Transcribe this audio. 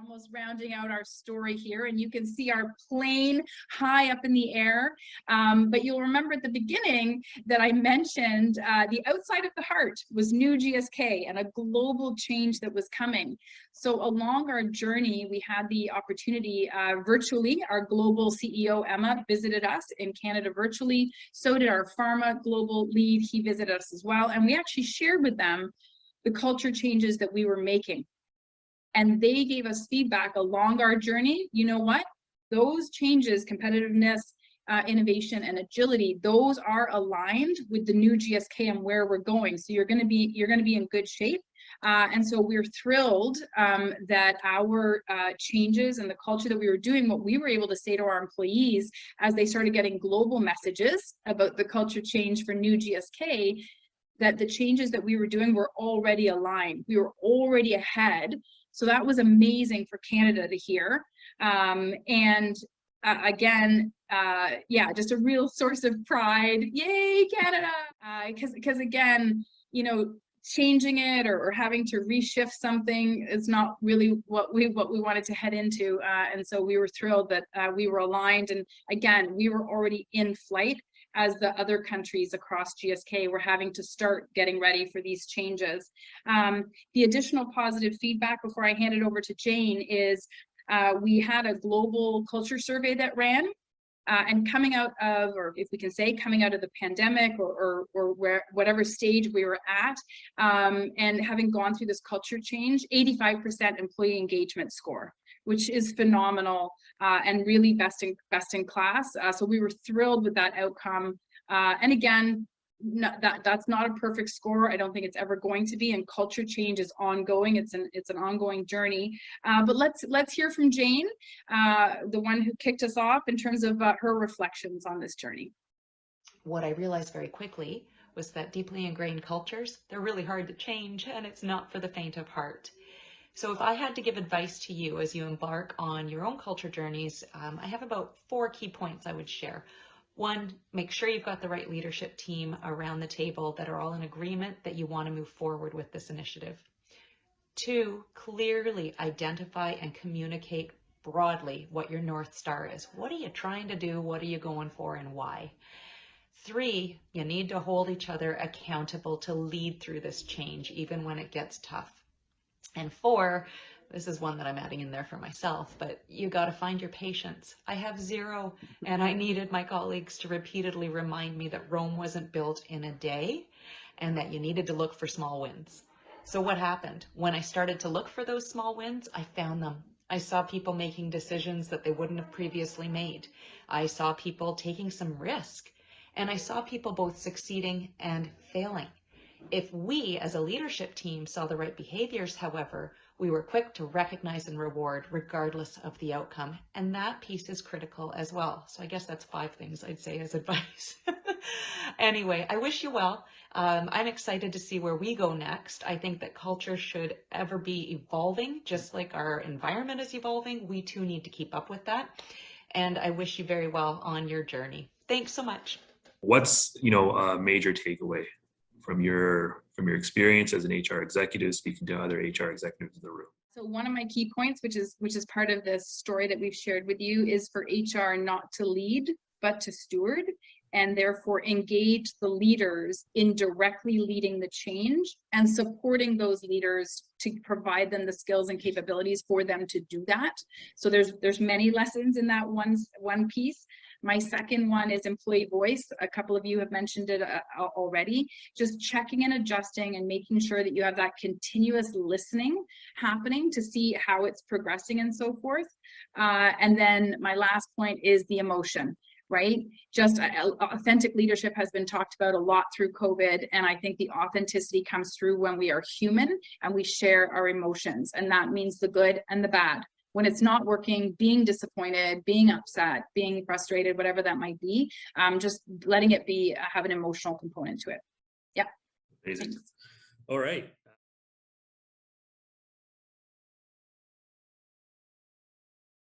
almost rounding out our story here, and you can see our plane high up in the air. But you'll remember at the beginning that I mentioned the outside of the heart was new GSK and a global change that was coming. So along our journey, we had the opportunity virtually. Our global CEO, Emma, visited us in Canada virtually. So did our Pharma global lead. He visited us as well. And we actually shared with them the culture changes that we were making. And they gave us feedback along our journey. You know what? Those changes, competitiveness, innovation, and agility, those are aligned with the new GSK and where we're going. So you're going to be in good shape. And so we're thrilled that our changes and the culture that we were doing, what we were able to say to our employees as they started getting global messages about the culture change for new GSK, that the changes that we were doing were already aligned. We were already ahead. So that was amazing for Canada to hear. Again, yeah, just a real source of pride. Yay, Canada! Because again, you know, changing it or having to reshift something is not really what we wanted to head into. And so we were thrilled that we were aligned. And again, we were already in flight as the other countries across GSK were having to start getting ready for these changes. The additional positive feedback before I hand it over to Jane is we had a global culture survey that ran. And coming out of, or if we can say, coming out of the pandemic or whatever stage we were at, and having gone through this culture change, 85% employee engagement score, which is phenomenal and really best in class. So we were thrilled with that outcome. And again, that's not a perfect score. I don't think it's ever going to be, and culture change is ongoing. It's an ongoing journey. But let's hear from Jane, the one who kicked us off in terms of her reflections on this journey. What I realized very quickly was that deeply ingrained cultures, they're really hard to change, and it's not for the faint of heart. So if I had to give advice to you as you embark on your own culture journeys, I have about 4 key points I would share. 1, make sure you've got the right leadership team around the table that are all in agreement that you want to move forward with this initiative. 2, clearly identify and communicate broadly what your North Star is. What are you trying to do? What are you going for, and why? 3, you need to hold each other accountable to lead through this change, even when it gets tough. And 4, this is one that I'm adding in there for myself, but you got to find your patience. I have 0, and I needed my colleagues to repeatedly remind me that Rome wasn't built in a day and that you needed to look for small wins. So what happened? When I started to look for those small wins, I found them. I saw people making decisions that they wouldn't have previously made. I saw people taking some risk, and I saw people both succeeding and failing. If we as a leadership team saw the right behaviors, however, we were quick to recognize and reward regardless of the outcome. And that piece is critical as well. So I guess that's 5 things I'd say as advice. Anyway, I wish you well. I'm excited to see where we go next. I think that culture should ever be evolving, just like our environment is evolving. We too need to keep up with that. And I wish you very well on your journey. Thanks so much. What's, a major takeaway from your experience as an HR executive, speaking to other HR executives in the room? So one of my key points, which is part of this story that we've shared with you, is for HR not to lead, but to steward, and therefore engage the leaders in directly leading the change and supporting those leaders to provide them the skills and capabilities for them to do that. So there's many lessons in that one piece. My second one is employee voice. A couple of you have mentioned it already. Just checking and adjusting and making sure that you have that continuous listening happening to see how it's progressing and so forth. And then my last point is the emotion, right? Just authentic leadership has been talked about a lot through COVID. And I think the authenticity comes through when we are human and we share our emotions. And that means the good and the bad. When it's not working, being disappointed, being upset, being frustrated, whatever that might be, just letting it be, have an emotional component to it. Yeah. Amazing. All right.